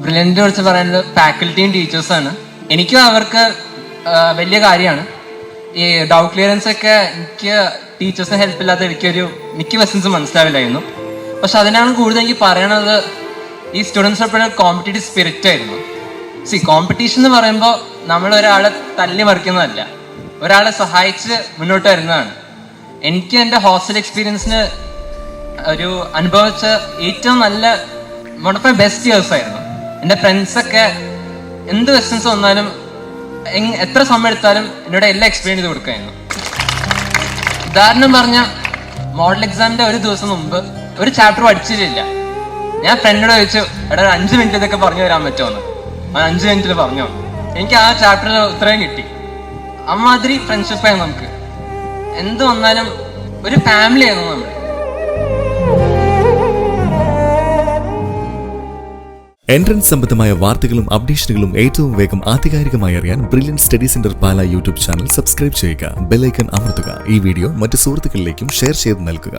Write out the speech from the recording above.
ബ്രില്യൻറ്റിനെ കുറിച്ച് പറയുന്നത് ഫാക്കൽറ്റിയും ടീച്ചേഴ്സാണ്. എനിക്കും അവർക്ക് വലിയ കാര്യമാണ്. ഈ ഡൗട്ട് ക്ലിയറൻസ് ഒക്കെ എനിക്ക് ടീച്ചേഴ്സിന് ഹെൽപ്പ് ഇല്ലാത്ത എനിക്കൊരു മിക്ക ക്വസ്റ്റ്യൻസ് മനസ്സിലാവില്ലായിരുന്നു. പക്ഷെ അതിനാണ് കൂടുതൽ എനിക്ക് പറയണത്, ഈ സ്റ്റുഡൻസ് എപ്പോഴും കോമ്പറ്റീറ്റീവ് സ്പിരിറ്റ് ആയിരുന്നു. കോമ്പറ്റീഷൻ എന്ന് പറയുമ്പോൾ നമ്മൾ ഒരാളെ തല്ലി മറിക്കുന്നതല്ല, ഒരാളെ സഹായിച്ച് മുന്നോട്ട് വരുന്നതാണ്. എനിക്ക് എൻ്റെ ഹോസ്റ്റൽ എക്സ്പീരിയൻസിന് ഒരു അനുഭവിച്ച ഏറ്റവും നല്ല one of my best years ആയിരുന്നു. എൻ്റെ ഫ്രണ്ട്സൊക്കെ എന്ത് ക്വസ്റ്റ്യൻസ് വന്നാലും എത്ര സമയം എടുത്താലും എന്നോട് എല്ലാം എക്സ്പ്ലെയിൻ ചെയ്ത് കൊടുക്കായിരുന്നു. ഉദാഹരണം പറഞ്ഞ മോഡൽ എക്സാമിന്റെ ഒരു ദിവസം മുമ്പ് ഒരു ചാപ്റ്റർ പഠിച്ചിട്ടില്ല. ഞാൻ ഫ്രണ്ടിനോട് ചോദിച്ചു, എടാ 5 മിനിറ്റ് ഇതൊക്കെ പറഞ്ഞു തരാൻ പറ്റുമെന്ന്. അവൻ 5 മിനിറ്റിൽ പറഞ്ഞു. എനിക്ക് ആ ചാപ്റ്ററിൽ ഉത്തരം കിട്ടി. അമ്മാതിരി ഫ്രണ്ട്ഷിപ്പായിരുന്നു നമുക്ക്. എന്ത് വന്നാലും ഒരു ഫാമിലി ആയിരുന്നു നമ്മൾ. എൻട്രൻസ് സംബന്ധമായ വാർത്തകളും അപ്ഡേഷനുകളും ഏറ്റവും വേഗം ആധികാരികമായി അറിയാൻ ബ്രില്യൻറ്റ് സ്റ്റഡി സെന്റർ പാല യൂട്യൂബ് ചാനൽ സബ്സ്ക്രൈബ് ചെയ്യുക. ബെൽ ഐക്കൺ അമർത്തുക. ഈ വീഡിയോ മറ്റു സുഹൃത്തുക്കളിലേക്കും ഷെയർ ചെയ്ത് നൽകുക.